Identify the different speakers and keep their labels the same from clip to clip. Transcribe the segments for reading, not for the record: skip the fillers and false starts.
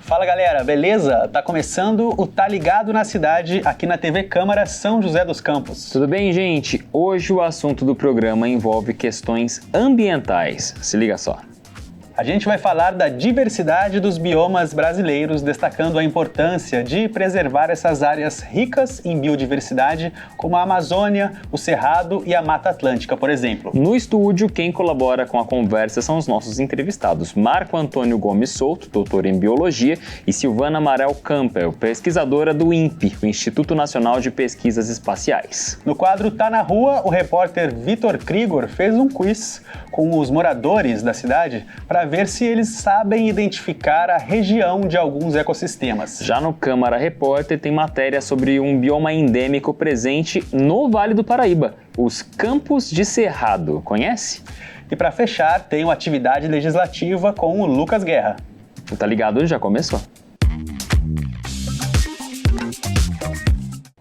Speaker 1: Fala galera, beleza? Tá começando o Tá Ligado na Cidade aqui na TV Câmara São José dos Campos.
Speaker 2: Tudo bem, gente? Hoje o assunto do programa envolve questões ambientais. Se liga só.
Speaker 1: A gente vai falar da diversidade dos biomas brasileiros, destacando a importância de preservar essas áreas ricas em biodiversidade, como a Amazônia, o Cerrado e a Mata Atlântica, por exemplo.
Speaker 2: No estúdio, quem colabora com a conversa são os nossos entrevistados, Marco Antônio Gomes Souto, doutor em Biologia, e Silvana Amaral Campbell, pesquisadora do INPE, o Instituto Nacional de Pesquisas Espaciais.
Speaker 1: No quadro Tá na Rua, o repórter Vitor Krigor fez um quiz com os moradores da cidade para ver se eles sabem identificar a região de alguns ecossistemas.
Speaker 2: Já no Câmara Repórter tem matéria sobre um bioma endêmico presente no Vale do Paraíba, os Campos de Cerrado. Conhece?
Speaker 1: E para fechar, tem uma atividade legislativa com o Lucas Guerra.
Speaker 2: O Tá Ligado já começou.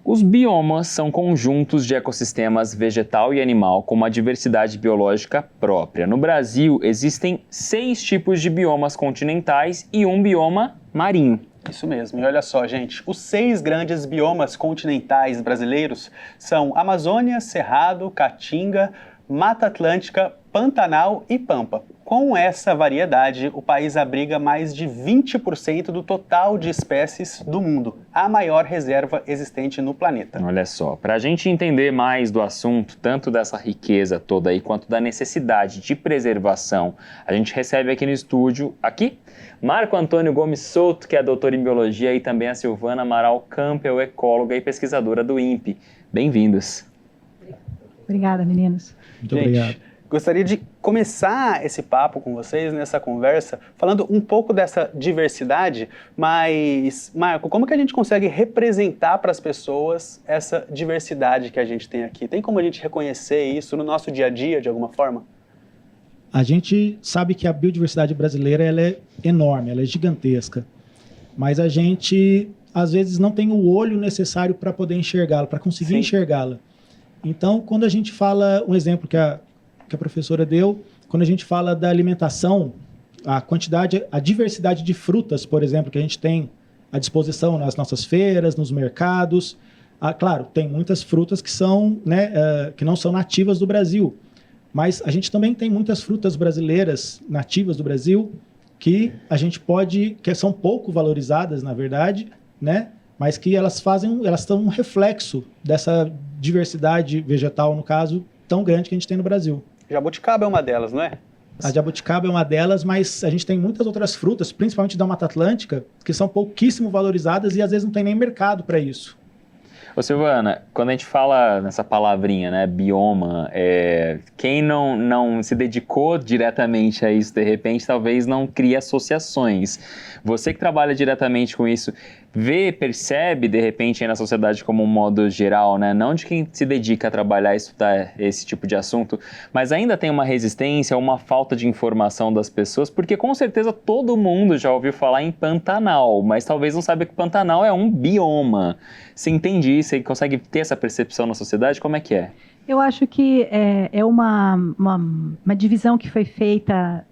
Speaker 2: Os biomas são conjuntos de ecossistemas vegetal e animal com uma diversidade biológica própria. No Brasil, existem 6 tipos de biomas continentais e um bioma marinho.
Speaker 1: Isso mesmo, e olha só, gente, os 6 grandes biomas continentais brasileiros são Amazônia, Cerrado, Caatinga, Mata Atlântica, Pantanal e Pampa. Com essa variedade, o país abriga mais de 20% do total de espécies do mundo, a maior reserva existente no planeta.
Speaker 2: Olha só, para a gente entender mais do assunto, tanto dessa riqueza toda aí, quanto da necessidade de preservação, a gente recebe aqui no estúdio, Marco Antônio Gomes Souto, que é doutor em Biologia, e também a Silvana Amaral Campbell, ecóloga e pesquisadora do INPE. Bem-vindos.
Speaker 3: Obrigada, meninos.
Speaker 1: Muito obrigado. Gostaria de começar esse papo com vocês, nessa conversa, falando um pouco dessa diversidade, mas, Marco, como que a gente consegue representar para as pessoas essa diversidade que a gente tem aqui? Tem como a gente reconhecer isso no nosso dia a dia, de alguma forma?
Speaker 4: A gente sabe que a biodiversidade brasileira ela é enorme, ela é gigantesca, mas a gente, às vezes, não tem o olho necessário para poder enxergá-la, para conseguir enxergá-la. Então, quando a gente fala, um exemplo que a professora deu, quando a gente fala da alimentação, a diversidade de frutas, por exemplo, que a gente tem à disposição nas nossas feiras, nos mercados. Claro, tem muitas frutas que que não são nativas do Brasil, mas a gente também tem muitas frutas brasileiras nativas do Brasil que a gente que são pouco valorizadas, na verdade, né? Mas que elas são um reflexo dessa diversidade vegetal, no caso, tão grande que a gente tem no Brasil.
Speaker 1: Jabuticaba é uma delas, não é?
Speaker 4: A jabuticaba é uma delas, mas a gente tem muitas outras frutas, principalmente da Mata Atlântica, que são pouquíssimo valorizadas e às vezes não tem nem mercado para isso.
Speaker 2: Ô Silvana, quando a gente fala nessa palavrinha, né, bioma, quem não se dedicou diretamente a isso, de repente, talvez não crie associações. Você que trabalha diretamente com isso, percebe, de repente, aí na sociedade como um modo geral, né, não de quem se dedica a trabalhar e estudar esse tipo de assunto, mas ainda tem uma resistência, uma falta de informação das pessoas, porque com certeza todo mundo já ouviu falar em Pantanal, mas talvez não saiba que Pantanal é um bioma. Você entende isso? Você consegue ter essa percepção na sociedade? Como é que é?
Speaker 3: Eu acho que é uma divisão que foi feita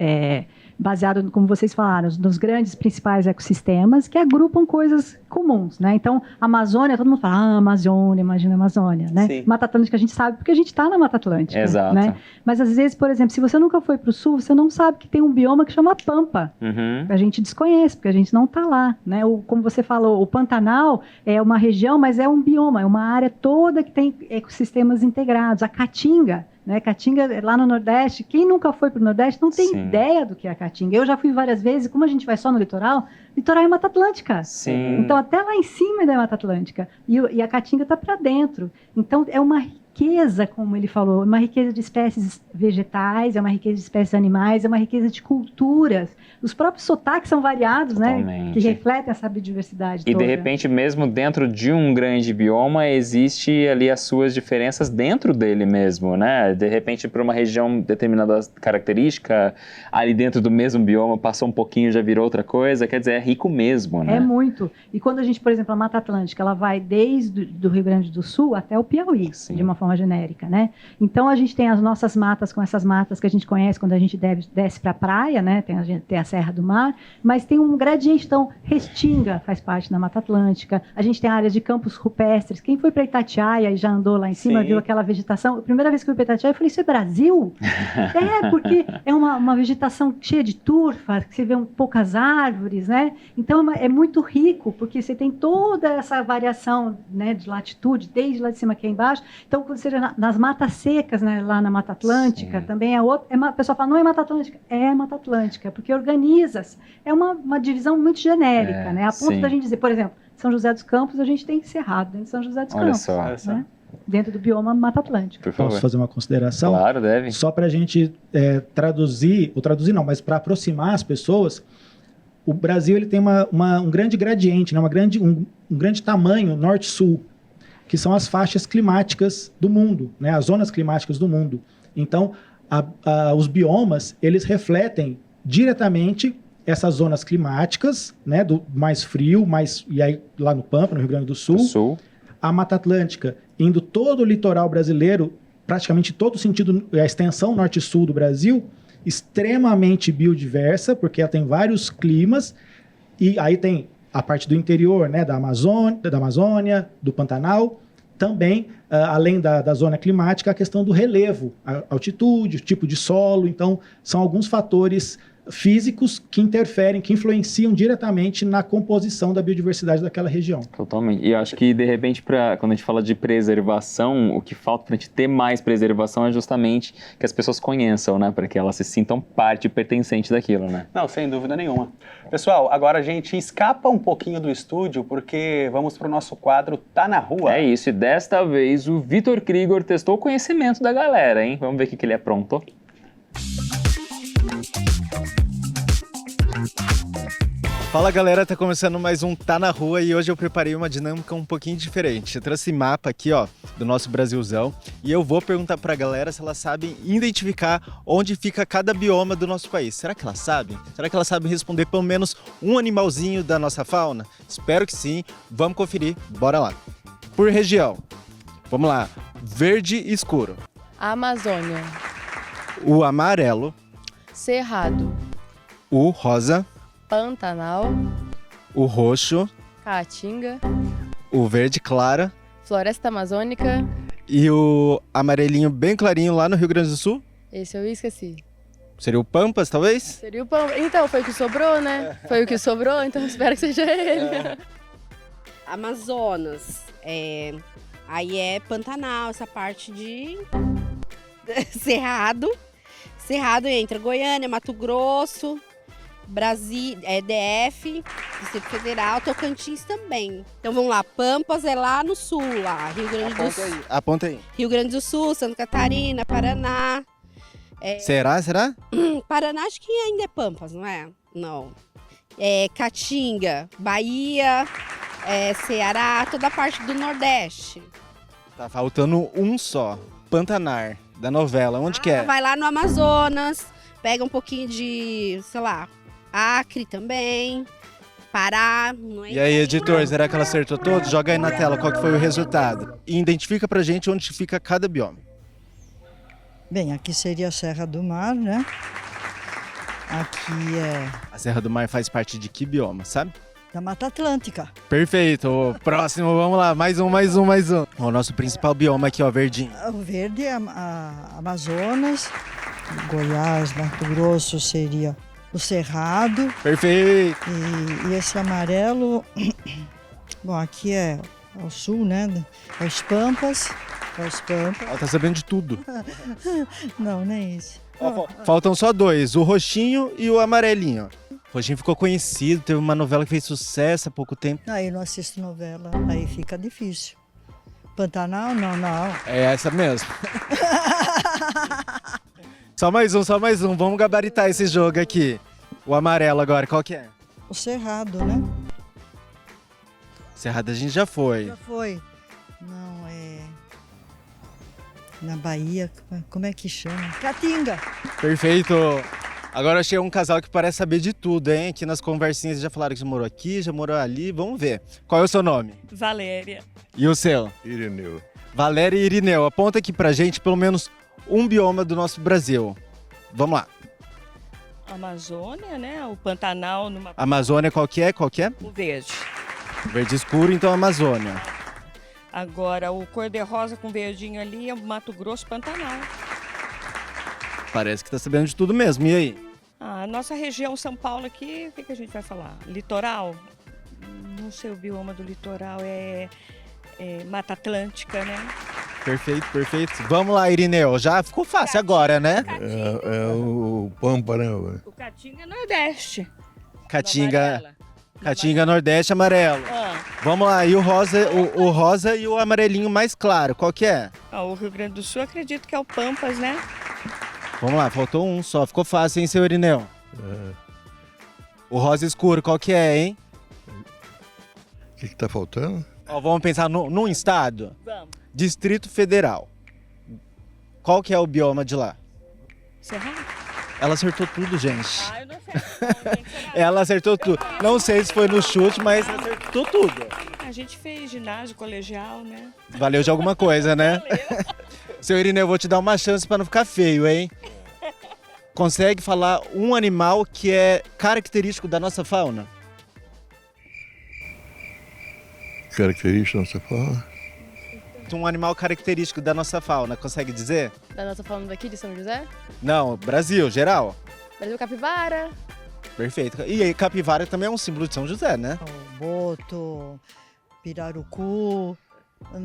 Speaker 3: baseado, como vocês falaram, nos grandes principais ecossistemas que agrupam coisas comuns, né? Então, Amazônia, todo mundo fala, Amazônia, imagina a Amazônia, né? Sim. Mata Atlântica a gente sabe porque a gente está na Mata Atlântica.
Speaker 2: Exato.
Speaker 3: Né? Mas às vezes, por exemplo, se você nunca foi para o sul, você não sabe que tem um bioma que chama Pampa.
Speaker 2: Uhum.
Speaker 3: A gente desconhece, porque a gente não está lá, né? Como você falou, o Pantanal é uma região, mas é um bioma, é uma área toda que tem ecossistemas integrados. A Caatinga, né? Caatinga, lá no Nordeste, quem nunca foi para o Nordeste não tem ideia do que é a Caatinga. Eu já fui várias vezes, e como a gente vai só no litoral é Mata Atlântica.
Speaker 2: Sim.
Speaker 3: Então, até lá em cima é da Mata Atlântica. E a Caatinga está para dentro. Então, é uma riqueza, como ele falou, uma riqueza de espécies vegetais, é uma riqueza de espécies animais, é uma riqueza de culturas. Os próprios sotaques são variados, né? Que refletem essa biodiversidade toda.
Speaker 2: E, de repente, mesmo dentro de um grande bioma, existe ali as suas diferenças dentro dele mesmo, né? De repente, para uma região determinada característica, ali dentro do mesmo bioma, passou um pouquinho, já virou outra coisa. Quer dizer, é rico mesmo, né?
Speaker 3: É muito. E quando a gente, por exemplo, a Mata Atlântica, ela vai desde o Rio Grande do Sul até o Piauí, de uma forma forma genérica, né? Então a gente tem as nossas matas, com essas matas que a gente conhece quando a gente desce para a praia, né? Tem a Serra do Mar, mas tem um gradiente. Então, Restinga faz parte da Mata Atlântica. A gente tem áreas de campos rupestres. Quem foi para Itatiaia e já andou lá em cima, viu aquela vegetação? A primeira vez que eu fui para Itatiaia, eu falei, isso é Brasil? Porque é uma vegetação cheia de turfa, que você vê poucas árvores, né? Então é muito rico, porque você tem toda essa variação, né, de latitude, desde lá de cima aqui embaixo. Então, quando você nas matas secas, né, lá na Mata Atlântica, também é outra. A pessoa fala, não é Mata Atlântica? É Mata Atlântica, porque organiza-se. É uma divisão muito genérica, né? A ponto da gente dizer, por exemplo, São José dos Campos, a gente tem Cerrado dentro de São José dos Campos.
Speaker 2: Olha só.
Speaker 3: Né? Dentro do bioma Mata Atlântica.
Speaker 2: Por favor.
Speaker 4: Posso fazer uma consideração?
Speaker 2: Claro, deve.
Speaker 4: Só para a gente traduzir não, mas para aproximar as pessoas, o Brasil ele tem um grande gradiente, né? um grande tamanho norte-sul, que são as faixas climáticas do mundo, né? As zonas climáticas do mundo. Então, os biomas, eles refletem diretamente essas zonas climáticas, né? Do mais frio, e aí lá no Pampa, no Rio Grande do Sul. A Mata Atlântica, indo todo o litoral brasileiro, praticamente todo o sentido, a extensão norte-sul do Brasil, extremamente biodiversa, porque ela tem vários climas, e aí tem a parte do interior, né, da Amazônia, do Pantanal, também, além da zona climática, a questão do relevo, a altitude, o tipo de solo. Então, são alguns fatores físicos que interferem, que influenciam diretamente na composição da biodiversidade daquela região.
Speaker 2: Totalmente. E eu acho que, de repente, quando a gente fala de preservação, o que falta para a gente ter mais preservação é justamente que as pessoas conheçam, né? Para que elas se sintam parte pertencente daquilo, né?
Speaker 1: Não, sem dúvida nenhuma. Pessoal, agora a gente escapa um pouquinho do estúdio, porque vamos para o nosso quadro Tá na Rua.
Speaker 2: É isso, e desta vez o Vitor Krigor testou o conhecimento da galera, hein? Vamos ver o que ele aprontou.
Speaker 5: Fala galera, tá começando mais um Tá na Rua e hoje eu preparei uma dinâmica um pouquinho diferente. Eu trouxe mapa aqui, ó, do nosso Brasilzão e eu vou perguntar pra galera se elas sabem identificar onde fica cada bioma do nosso país. Será que elas sabem? Será que elas sabem responder pelo menos um animalzinho da nossa fauna? Espero que sim. Vamos conferir. Bora lá. Por região. Vamos lá. Verde escuro.
Speaker 6: Amazônia.
Speaker 5: O amarelo.
Speaker 6: Cerrado.
Speaker 5: O rosa.
Speaker 6: Pantanal.
Speaker 5: O roxo.
Speaker 6: Caatinga.
Speaker 5: O verde clara.
Speaker 6: Floresta Amazônica.
Speaker 5: E o amarelinho bem clarinho lá no Rio Grande do Sul?
Speaker 6: Esse eu esqueci.
Speaker 5: Seria o Pampas, talvez?
Speaker 6: Seria o pão. Então, foi o que sobrou, né? Foi o que sobrou, então espero que seja ele.
Speaker 7: Amazonas. Aí é Pantanal, essa parte de Cerrado. Cerrado entra Goiânia, Mato Grosso, Brasil, DF, Distrito Federal, Tocantins também. Então vamos lá, Pampas é lá no sul, lá, Rio Grande do Sul.
Speaker 5: Aponta aí.
Speaker 7: Rio Grande do Sul, Santa Catarina, Paraná.
Speaker 5: Será?
Speaker 7: Paraná acho que ainda é Pampas, não é? Não. Caatinga, Bahia, Ceará, toda a parte do Nordeste.
Speaker 5: Tá faltando um só. Pantanar, da novela. Onde que é?
Speaker 7: Vai lá no Amazonas, pega um pouquinho de, sei lá, Acre também, Pará. Não é
Speaker 5: E aí, editor, será que ela acertou todos? Joga aí na tela qual que foi o resultado. E identifica pra gente onde fica cada bioma.
Speaker 8: Bem, aqui seria a Serra do Mar, né? Aqui é
Speaker 5: A Serra do Mar faz parte de que bioma, sabe?
Speaker 8: da Mata Atlântica.
Speaker 5: Perfeito. Próximo, vamos lá. Mais um. O nosso principal bioma aqui, ó, verdinho.
Speaker 8: O verde é a Amazonas, Goiás, Mato Grosso seria o Cerrado.
Speaker 5: Perfeito.
Speaker 8: E esse amarelo, bom, aqui é ao sul, né? É os Pampas.
Speaker 5: Ela tá sabendo de tudo.
Speaker 8: Não, nem isso.
Speaker 5: Faltam só dois, o roxinho e o amarelinho. O roxinho ficou conhecido, teve uma novela que fez sucesso há pouco tempo.
Speaker 8: Aí não assisto novela, aí fica difícil. Pantanal, não.
Speaker 5: É essa mesmo. Só mais um, vamos gabaritar esse jogo aqui. O amarelo agora, qual que é?
Speaker 8: O Cerrado, né?
Speaker 5: Cerrado a gente já foi.
Speaker 8: Já foi. Não, na Bahia, como é que chama? Caatinga.
Speaker 5: Perfeito. Agora achei um casal que parece saber de tudo, hein? Aqui nas conversinhas já falaram que já morou aqui, já morou ali. Vamos ver. Qual é o seu nome?
Speaker 9: Valéria.
Speaker 5: E o seu?
Speaker 10: Irineu.
Speaker 5: Valéria e Irineu, aponta aqui pra gente pelo menos um bioma do nosso Brasil. Vamos lá.
Speaker 9: Amazônia, né? O Pantanal numa...
Speaker 5: Amazônia qual que é?
Speaker 9: O verde.
Speaker 5: Verde escuro, então Amazônia.
Speaker 9: Agora, o cor-de-rosa com verdinho ali é o Mato Grosso Pantanal.
Speaker 5: Parece que tá sabendo de tudo mesmo. E aí?
Speaker 9: A nossa região São Paulo aqui, o que a gente vai falar? Litoral? Não sei o bioma do litoral, é Mata Atlântica, né?
Speaker 5: Perfeito, perfeito. Vamos lá, Irineu. Já ficou fácil agora, né?
Speaker 10: É o Pampa, né?
Speaker 9: O Caatinga é Nordeste.
Speaker 5: Caatinga Nordeste amarelo.
Speaker 9: Ah,
Speaker 5: Vamos lá, e o rosa e o amarelinho mais claro, qual que é?
Speaker 9: o Rio Grande do Sul acredito que é o Pampas, né?
Speaker 5: Vamos lá, faltou um só. Ficou fácil, hein, seu Irineu?
Speaker 10: É.
Speaker 5: O rosa escuro, qual que é, hein?
Speaker 10: O que tá faltando?
Speaker 5: Ó, vamos pensar num estado.
Speaker 9: Vamos.
Speaker 5: Distrito Federal. Qual que é o bioma de lá?
Speaker 9: Cerrado?
Speaker 5: Ela acertou tudo, gente.
Speaker 9: Eu não sei. Não, gente, será?
Speaker 5: Ela acertou tudo. Não sei se foi no chute, mas acertou tudo.
Speaker 9: A gente fez ginásio colegial, né?
Speaker 5: Valeu de alguma coisa, né?
Speaker 9: Valeu.
Speaker 5: Seu Irineu, eu vou te dar uma chance para não ficar feio, hein? Consegue falar um animal que é característico da nossa fauna?
Speaker 10: Característica, você fala?
Speaker 5: Um animal característico da nossa fauna, consegue dizer?
Speaker 6: Da nossa falando daqui de São José?
Speaker 5: Não, Brasil, geral.
Speaker 6: Brasil Capivara.
Speaker 5: Perfeito. E aí, capivara também é um símbolo de São José, né?
Speaker 8: O boto, pirarucu.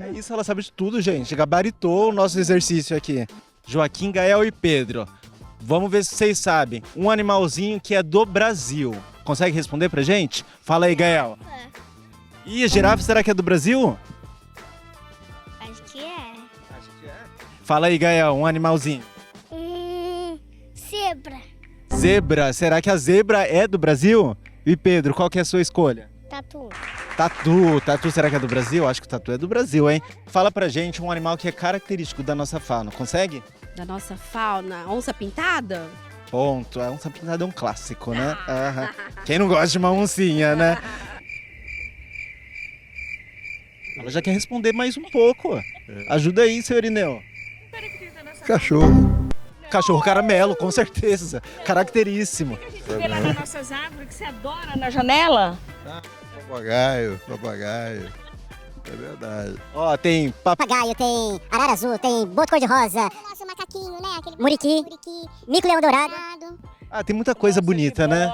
Speaker 5: É isso, ela sabe de tudo, gente. Gabaritou o nosso exercício aqui. Joaquim, Gael e Pedro. Vamos ver se vocês sabem. Um animalzinho que é do Brasil. Consegue responder pra gente? Fala aí, Gael. E a girafa, será que é do Brasil?
Speaker 11: Acho que é.
Speaker 5: Fala aí, Gael, um animalzinho.
Speaker 11: Zebra.
Speaker 5: Zebra, será que a zebra é do Brasil? E Pedro, qual que é a sua escolha?
Speaker 11: Tatu.
Speaker 5: Tatu, será que é do Brasil? Acho que o tatu é do Brasil, hein? Fala pra gente um animal que é característico da nossa fauna, consegue?
Speaker 7: Da nossa fauna, onça pintada?
Speaker 5: Ponto, a onça pintada é um clássico, né? Aham. Quem não gosta de uma oncinha, né? Ela já quer responder mais um pouco. Ajuda aí, seu Irineu.
Speaker 10: Cachorro.
Speaker 5: Cachorro caramelo, com certeza. Caracteríssimo.
Speaker 9: Você vê lá nas nossas árvores que você adora na janela?
Speaker 10: Papagaio. É verdade.
Speaker 5: Ó, tem
Speaker 11: Papagaio, tem arara azul, tem boto cor-de-rosa. Nossa, macaquinho, né? Aquele muriqui. Mico-leão dourado.
Speaker 5: Ah, tem muita coisa bonita, né?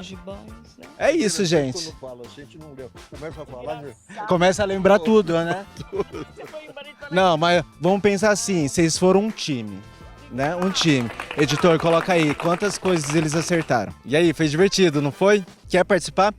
Speaker 9: Gibões, né?
Speaker 5: É isso, gente.
Speaker 10: Quando fala, a gente não leu. Começa a falar,
Speaker 5: Começa a lembrar tudo, né? Não, mas vamos pensar assim, vocês foram um time, né? Um time. Editor, coloca aí, quantas coisas eles acertaram. E aí, foi divertido, não foi? Quer participar?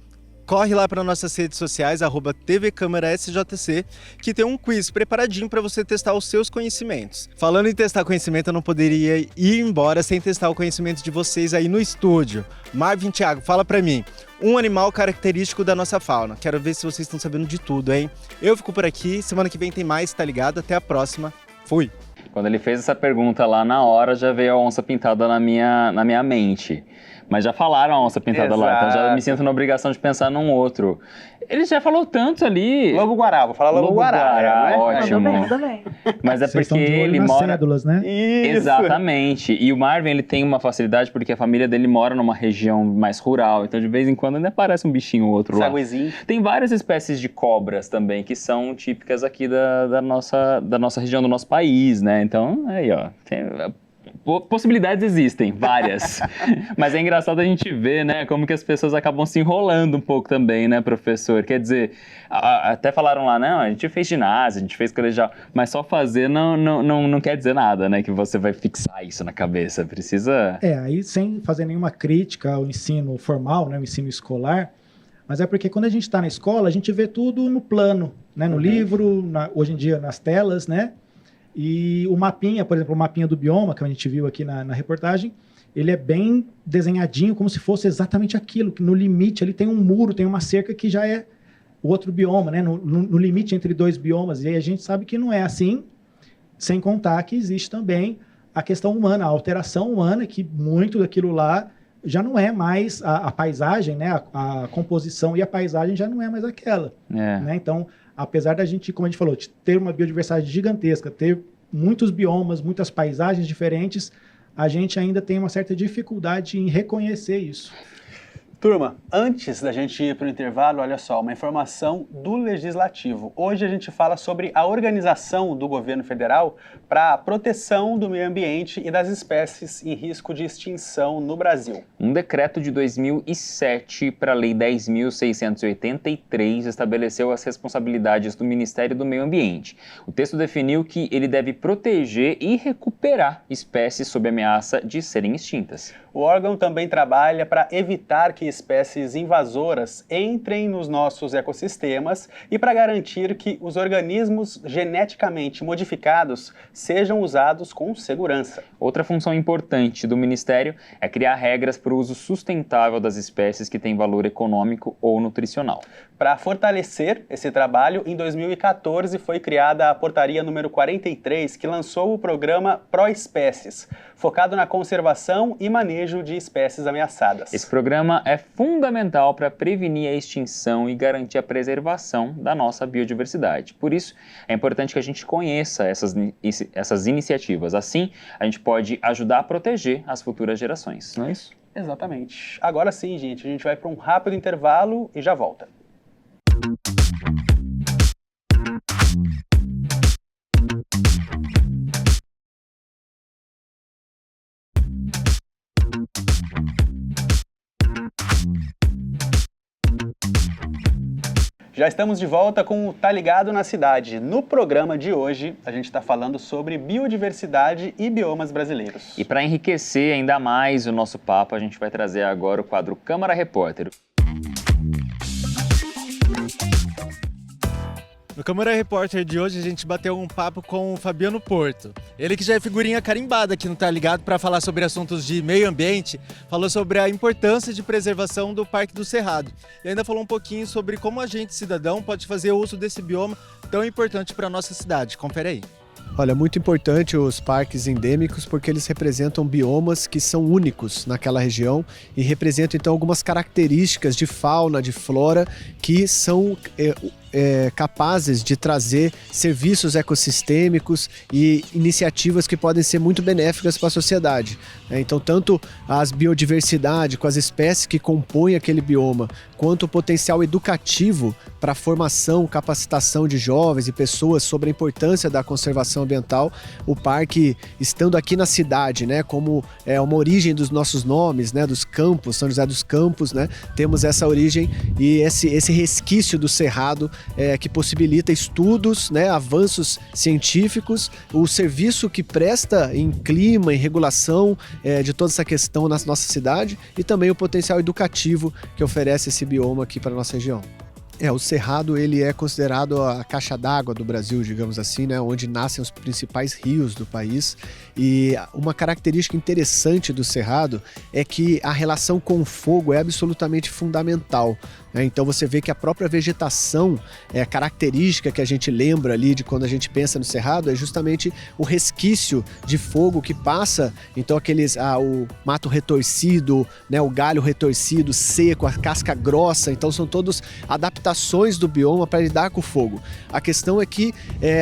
Speaker 5: Corre lá para nossas redes sociais, @tvcâmerasjc, que tem um quiz preparadinho para você testar os seus conhecimentos. Falando em testar conhecimento, eu não poderia ir embora sem testar o conhecimento de vocês aí no estúdio. Marvin, Thiago, fala para mim, um animal característico da nossa fauna. Quero ver se vocês estão sabendo de tudo, hein? Eu fico por aqui, semana que vem tem mais, tá ligado? Até a próxima. Fui!
Speaker 2: Quando ele fez essa pergunta lá na hora, já veio a onça pintada na minha mente. Mas já falaram a onça pintada lá, então já me sinto na obrigação de pensar num outro. Ele já falou tanto ali.
Speaker 1: Lobo-guará, vou falar lobo-guará. Né?
Speaker 2: Ótimo.
Speaker 3: Tudo bem.
Speaker 2: Mas é
Speaker 4: Vocês
Speaker 2: porque
Speaker 4: estão de olho
Speaker 2: ele
Speaker 4: nas
Speaker 2: mora...
Speaker 4: cédulas, né?
Speaker 1: Isso.
Speaker 2: Exatamente. E o Marvin, ele tem uma facilidade porque a família dele mora numa região mais rural, então de vez em quando ainda aparece um bichinho ou outro lá.
Speaker 1: Saguezinho.
Speaker 2: Tem várias espécies de cobras também que são típicas aqui da nossa região, do nosso país, né? Então, aí, ó, possibilidades existem, várias. Mas é engraçado a gente ver, né, como que as pessoas acabam se enrolando um pouco também, né, professor? Quer dizer, até falaram lá, não, a gente fez ginásio, a gente fez colegial, mas só fazer não quer dizer nada, né, que você vai fixar isso na cabeça, precisa...
Speaker 4: Aí sem fazer nenhuma crítica ao ensino formal, né, o ensino escolar, mas é porque quando a gente está na escola, a gente vê tudo no plano, né, no livro, hoje em dia nas telas, né? E o mapinha, por exemplo, o mapinha do bioma, que a gente viu aqui na reportagem, ele é bem desenhadinho, como se fosse exatamente aquilo, que no limite ali tem um muro, tem uma cerca que já é o outro bioma, né? No limite entre dois biomas. E aí a gente sabe que não é assim, sem contar que existe também a questão humana, a alteração humana, que muito daquilo lá já não é mais a paisagem, né? A composição e a paisagem já não é mais aquela. Né? Então, apesar da gente, como a gente falou, de ter uma biodiversidade gigantesca, ter muitos biomas, muitas paisagens diferentes, a gente ainda tem uma certa dificuldade em reconhecer isso.
Speaker 1: Turma, antes da gente ir para o intervalo, olha só, uma informação do Legislativo. Hoje a gente fala sobre a organização do governo federal para a proteção do meio ambiente e das espécies em risco de extinção no Brasil.
Speaker 2: Um decreto de 2007 para a Lei 10.683 estabeleceu as responsabilidades do Ministério do Meio Ambiente. O texto definiu que ele deve proteger e recuperar espécies sob ameaça de serem extintas.
Speaker 1: O órgão também trabalha para evitar que espécies invasoras entrem nos nossos ecossistemas e para garantir que os organismos geneticamente modificados sejam usados com segurança.
Speaker 2: Outra função importante do Ministério é criar regras para o uso sustentável das espécies que têm valor econômico ou nutricional.
Speaker 1: Para fortalecer esse trabalho, em 2014 foi criada a Portaria número 43, que lançou o programa Proespécies, focado na conservação e manejo de espécies ameaçadas.
Speaker 2: Esse programa é fundamental para prevenir a extinção e garantir a preservação da nossa biodiversidade. Por isso, é importante que a gente conheça essas iniciativas. Assim, a gente pode ajudar a proteger as futuras gerações, não é isso?
Speaker 1: Exatamente. Agora sim, gente, a gente vai para um rápido intervalo e já volta. Já estamos de volta com o Tá Ligado na Cidade. No programa de hoje, a gente está falando sobre biodiversidade e biomas brasileiros.
Speaker 2: E para enriquecer ainda mais o nosso papo, a gente vai trazer agora o quadro Câmara Repórter.
Speaker 5: No Câmara Repórter de hoje, a gente bateu um papo com o Fabiano Porto. Ele que já é figurinha carimbada aqui no Tá Ligado para falar sobre assuntos de meio ambiente, falou sobre a importância de preservação do Parque do Cerrado. E ainda falou um pouquinho sobre como a gente, cidadão, pode fazer uso desse bioma tão importante para a nossa cidade. Confere aí.
Speaker 12: Olha, muito importante os parques endêmicos porque eles representam biomas que são únicos naquela região e representam então algumas características de fauna, de flora que são capazes de trazer serviços ecossistêmicos e iniciativas que podem ser muito benéficas para a sociedade. Então, tanto as biodiversidade com as espécies que compõem aquele bioma, quanto o potencial educativo para a formação, capacitação de jovens e pessoas sobre a importância da conservação ambiental, o parque, estando aqui na cidade, né, como é uma origem dos nossos nomes, né, dos campos, São José dos Campos, né, temos essa origem e esse resquício do Cerrado que possibilita estudos, né, avanços científicos, o serviço que presta em clima, em regulação de toda essa questão na nossa cidade e também o potencial educativo que oferece esse bioma aqui para a nossa região. O Cerrado ele é considerado a caixa d'água do Brasil, digamos assim, né, onde nascem os principais rios do país. E uma característica interessante do Cerrado é que a relação com o fogo é absolutamente fundamental. Então você vê que a própria vegetação, a característica que a gente lembra ali de quando a gente pensa no Cerrado é justamente o resquício de fogo que passa, então o mato retorcido, né, o galho retorcido, seco, a casca grossa, então são todos adaptações do bioma para lidar com o fogo. A questão é que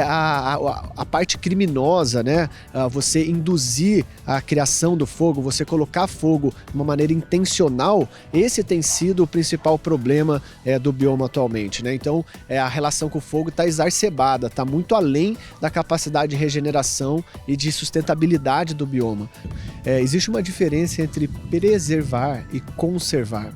Speaker 12: a parte criminosa, né, você induzir a criação do fogo, você colocar fogo de uma maneira intencional, esse tem sido o principal problema do bioma atualmente, né? Então a relação com o fogo está exacerbada, está muito além da capacidade de regeneração e de sustentabilidade do bioma. Existe uma diferença entre preservar e conservar.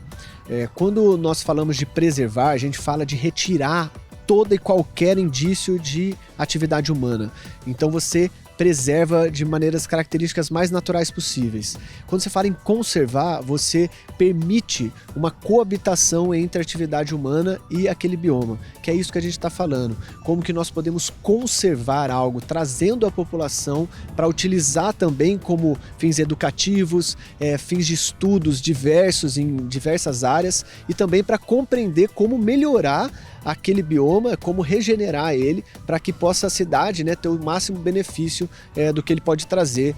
Speaker 12: Quando nós falamos de preservar, a gente fala de retirar todo e qualquer indício de atividade humana. Então você preserva de maneiras características mais naturais possíveis. Quando você fala em conservar, você permite uma coabitação entre a atividade humana e aquele bioma, que é isso que a gente está falando. Como que nós podemos conservar algo, trazendo a população para utilizar também como fins educativos, fins de estudos diversos em diversas áreas e também para compreender como melhorar aquele bioma, como regenerar ele para que possa a cidade, né, ter o máximo benefício do que ele pode trazer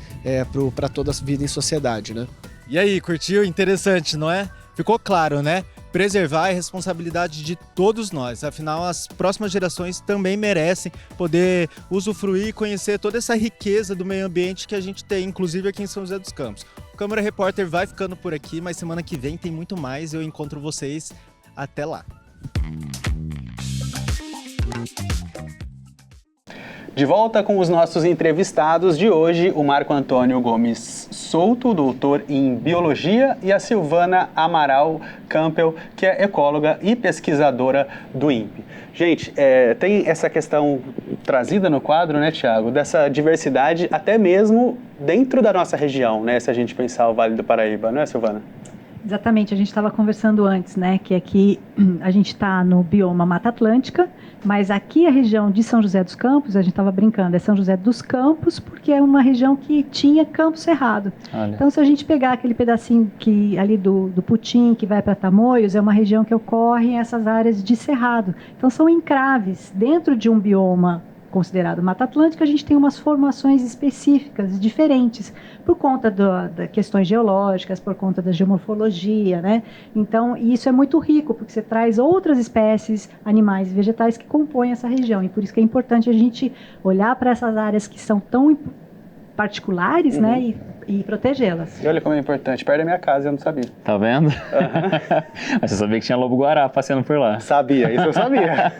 Speaker 12: para toda a vida em sociedade, né?
Speaker 5: E aí, curtiu? Interessante, não é? Ficou claro, né? preservar é responsabilidade de todos nós. Afinal, as próximas gerações também merecem poder usufruir e conhecer toda essa riqueza do meio ambiente que a gente tem, inclusive aqui em São José dos Campos. O Câmara Repórter vai ficando por aqui, mas semana que vem tem muito mais. Eu encontro vocês. Até lá.
Speaker 1: De volta com os nossos entrevistados de hoje, o Marco Antônio Gomes Souto, doutor em Biologia, e a Silvana Amaral Campbell, que é ecóloga e pesquisadora do INPE. Gente, tem essa questão trazida no quadro, né, Tiago, dessa diversidade até mesmo dentro da nossa região, né, se a gente pensar o Vale do Paraíba, não é, Silvana?
Speaker 3: Exatamente, a gente estava conversando antes, né, que aqui a gente está no bioma Mata Atlântica, mas aqui a região de São José dos Campos, a gente estava brincando, é São José dos Campos, porque é uma região que tinha campo cerrado. Olha. Então, se a gente pegar aquele pedacinho ali do Putim, que vai para Tamoios, é uma região que ocorrem essas áreas de cerrado. Então, são encraves dentro de um bioma considerado Mata Atlântica, a gente tem umas formações específicas, diferentes, por conta das questões geológicas, por conta da geomorfologia, né? Então, isso é muito rico, porque você traz outras espécies, animais e vegetais que compõem essa região, e por isso que é importante a gente olhar para essas áreas que são tão particulares, né, e protegê-las.
Speaker 1: E olha como é importante, perto da minha casa, eu não sabia.
Speaker 2: Tá vendo? Mas você sabia que tinha lobo-guará passeando por lá.
Speaker 1: Sabia, isso eu sabia.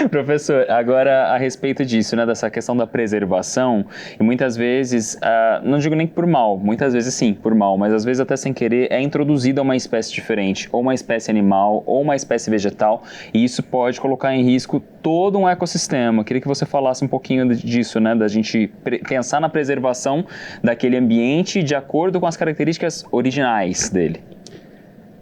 Speaker 2: Professor, agora a respeito disso, né, dessa questão da preservação, e muitas vezes, não digo nem por mal, muitas vezes sim, por mal, mas às vezes até sem querer, é introduzida uma espécie diferente, ou uma espécie animal, ou uma espécie vegetal, e isso pode colocar em risco todo um ecossistema. Eu queria que você falasse um pouquinho disso, né, da gente pensar na preservação daquele ambiente de acordo com as características originais dele.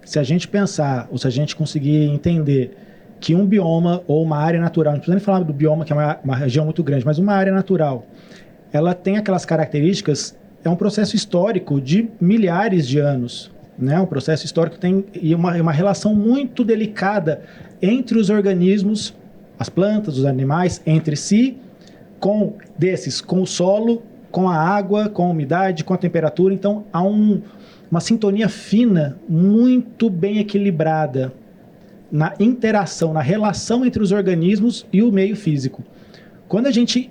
Speaker 4: Se a gente pensar, ou se a gente conseguir entender que um bioma ou uma área natural, não precisa nem falar do bioma, que é uma região muito grande, mas uma área natural, ela tem aquelas características, é um processo histórico de milhares de anos, né? Um processo histórico tem uma relação muito delicada entre os organismos, as plantas, os animais, entre si, com o solo, com a água, com a umidade, com a temperatura. Então, há uma sintonia fina, muito bem equilibrada na interação, na relação entre os organismos e o meio físico. Quando a gente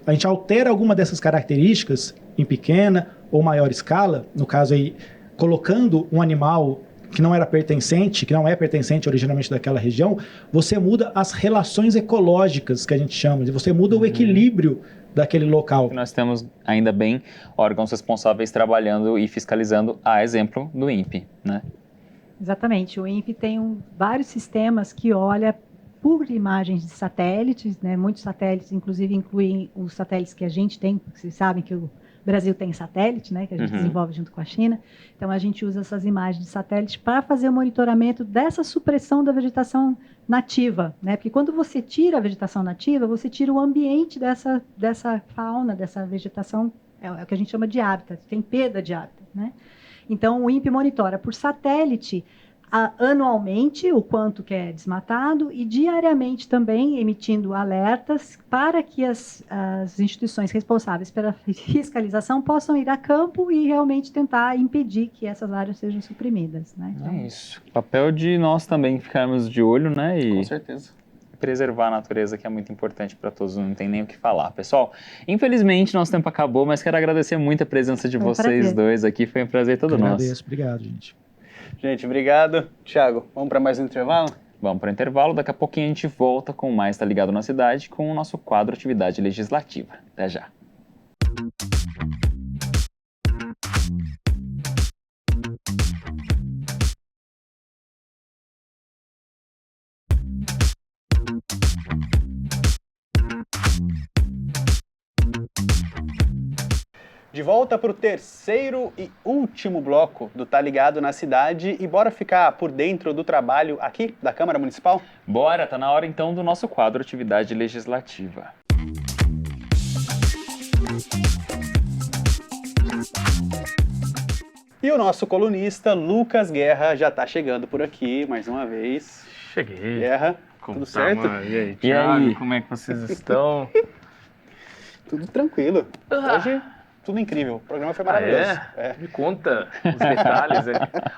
Speaker 4: a gente altera alguma dessas características em pequena ou maior escala, no caso aí, colocando um animal que não é pertencente originalmente daquela região, você muda as relações ecológicas, que a gente chama, você muda o equilíbrio daquele local.
Speaker 2: Nós temos, ainda bem, órgãos responsáveis trabalhando e fiscalizando, a exemplo do INPE, né?
Speaker 3: Exatamente, o INPE tem vários sistemas que olham por imagens de satélites, né? Muitos satélites, inclusive, incluem os satélites que a gente tem, porque vocês sabem que o Brasil tem satélite, né, que a gente desenvolve junto com a China. Então, a gente usa essas imagens de satélite para fazer o monitoramento dessa supressão da vegetação nativa, né? Porque quando você tira a vegetação nativa, você tira o ambiente dessa fauna, dessa vegetação, é o que a gente chama de hábitat, tem perda de hábitat, né? Então, o INPE monitora por satélite anualmente o quanto que é desmatado e diariamente também emitindo alertas para que as instituições responsáveis pela fiscalização possam ir a campo e realmente tentar impedir que essas áreas sejam suprimidas, né? Então,
Speaker 2: é isso. Papel de nós também ficarmos de olho, né? E
Speaker 1: com certeza.
Speaker 2: Preservar a natureza, que é muito importante para todos, não tem nem o que falar. Pessoal, infelizmente nosso tempo acabou, mas quero agradecer muito a presença de vocês dois aqui, foi um prazer todo nosso.
Speaker 4: Agradeço, obrigado, gente.
Speaker 1: Gente, obrigado. Tiago, vamos para mais um intervalo?
Speaker 2: Vamos para o intervalo, daqui a pouquinho a gente volta com mais Tá Ligado na Cidade, com o nosso quadro Atividade Legislativa. Até já.
Speaker 1: De volta para o terceiro e último bloco do Tá Ligado na Cidade, e bora ficar por dentro do trabalho aqui da Câmara Municipal?
Speaker 2: Bora, tá na hora então do nosso quadro Atividade Legislativa.
Speaker 1: E o nosso colunista Lucas Guerra já está chegando por aqui mais uma vez.
Speaker 13: Cheguei.
Speaker 1: Guerra, tudo certo?
Speaker 13: E aí, Thiago, como é que vocês estão?
Speaker 1: Tudo tranquilo. Hoje tudo incrível. O programa foi maravilhoso.
Speaker 13: Me conta os detalhes.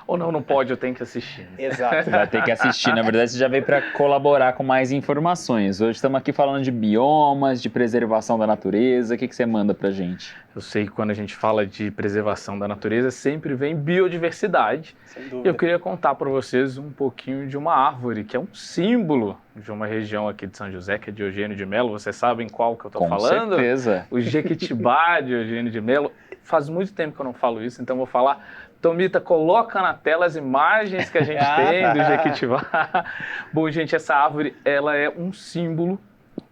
Speaker 13: Ou não pode, eu tenho que assistir.
Speaker 1: Exato.
Speaker 2: Vai ter que assistir. Na verdade, você já veio para colaborar com mais informações. Hoje estamos aqui falando de biomas, de preservação da natureza. O que você manda pra gente?
Speaker 13: Eu sei que quando a gente fala de preservação da natureza, sempre vem biodiversidade.
Speaker 1: Sem dúvida.
Speaker 13: Eu queria contar para vocês um pouquinho de uma árvore, que é um símbolo de uma região aqui de São José, que é de Eugênio de Melo. Vocês sabem qual que eu estou falando?
Speaker 2: Com certeza.
Speaker 13: O Jequitibá de Eugênio de Melo. Faz muito tempo que eu não falo isso, então vou falar. Tomita, coloca na tela as imagens que a gente tem do Jequitibá. Bom, gente, essa árvore, ela é um símbolo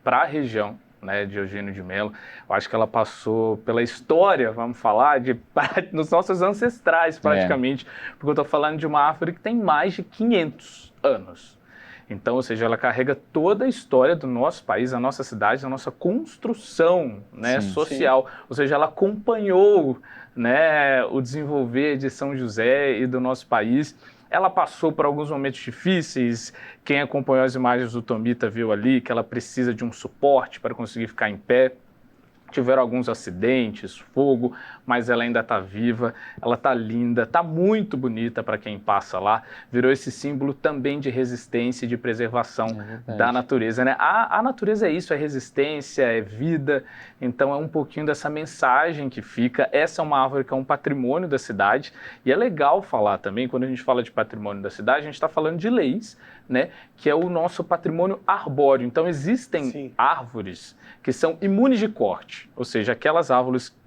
Speaker 13: para a região, né, de Eugênio de Melo. Eu acho que ela passou pela história, vamos falar, dos nossos ancestrais, praticamente, porque eu estou falando de uma árvore que tem mais de 500 anos. Então, ou seja, ela carrega toda a história do nosso país, a nossa cidade, a nossa construção, né, social. Ou seja, ela acompanhou, né, o desenvolver de São José e do nosso país. Ela passou por alguns momentos difíceis. Quem acompanhou as imagens do Tomita viu ali que ela precisa de um suporte para conseguir ficar em pé. Tiveram alguns acidentes, fogo, mas ela ainda está viva, ela está linda, está muito bonita para quem passa lá. Virou esse símbolo também de resistência e de preservação da natureza, né? A natureza é isso, é resistência, é vida. Então é um pouquinho dessa mensagem que fica. Essa é uma árvore que é um patrimônio da cidade. E é legal falar também, quando a gente fala de patrimônio da cidade, a gente está falando de leis, né? Que é o nosso patrimônio arbóreo. Então existem árvores que são imunes de corte, ou seja,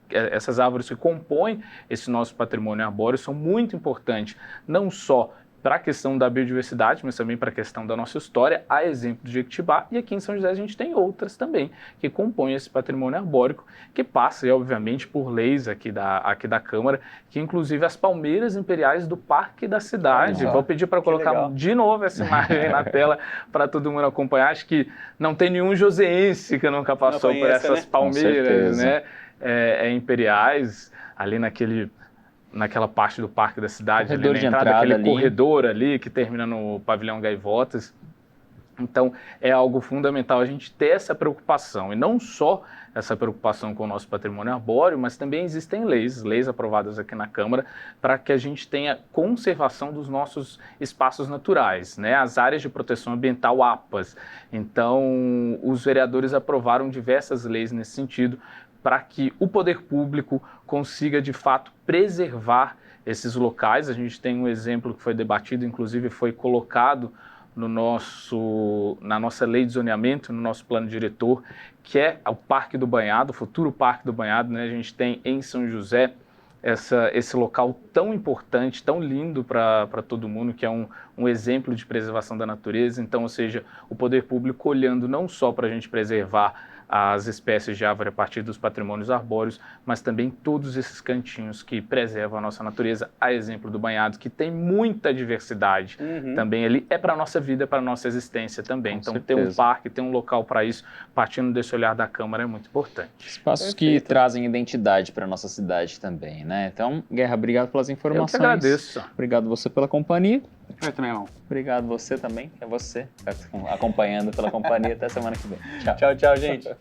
Speaker 13: essas árvores que compõem esse nosso patrimônio arbóreo são muito importantes, não só para a questão da biodiversidade, mas também para a questão da nossa história, a exemplo do Jequitibá, e aqui em São José a gente tem outras também, que compõem esse patrimônio arbórico, que passa, obviamente, por leis aqui da Câmara, que inclusive as palmeiras imperiais do Parque da Cidade. Vou pedir para colocar de novo essa imagem na tela para todo mundo acompanhar. Acho que não tem nenhum joseense que nunca passou por essas palmeiras, né? Imperiais, ali naquela parte do Parque da Cidade, ali na entrada, aquele corredor ali que termina no Pavilhão Gaivotas. Então, é algo fundamental a gente ter essa preocupação, e não só essa preocupação com o nosso patrimônio arbóreo, mas também existem leis aprovadas aqui na Câmara para que a gente tenha conservação dos nossos espaços naturais, né? As áreas de proteção ambiental, APAs. Então, os vereadores aprovaram diversas leis nesse sentido, para que o poder público consiga, de fato, preservar esses locais. A gente tem um exemplo que foi debatido, inclusive foi colocado na nossa lei de zoneamento, no nosso plano diretor, que é o Parque do Banhado, o futuro Parque do Banhado, né? A gente tem em São José esse local tão importante, tão lindo para todo mundo, que é um exemplo de preservação da natureza. Então, ou seja, o poder público olhando não só para a gente preservar as espécies de árvore a partir dos patrimônios arbóreos, mas também todos esses cantinhos que preservam a nossa natureza, a exemplo do Banhado, que tem muita diversidade também ali, é para a nossa vida, para a nossa existência também. Então, ter um parque, ter um local para isso, partindo desse olhar da Câmara, é muito importante.
Speaker 2: Espaços que trazem identidade para a nossa cidade também, né? Então, Guerra, obrigado pelas informações.
Speaker 13: Eu que agradeço.
Speaker 2: Obrigado você pela companhia.
Speaker 1: Eu também, irmão.
Speaker 2: Obrigado você também, é você, acompanhando pela companhia. Até semana que vem. Tchau.
Speaker 1: Tchau, gente.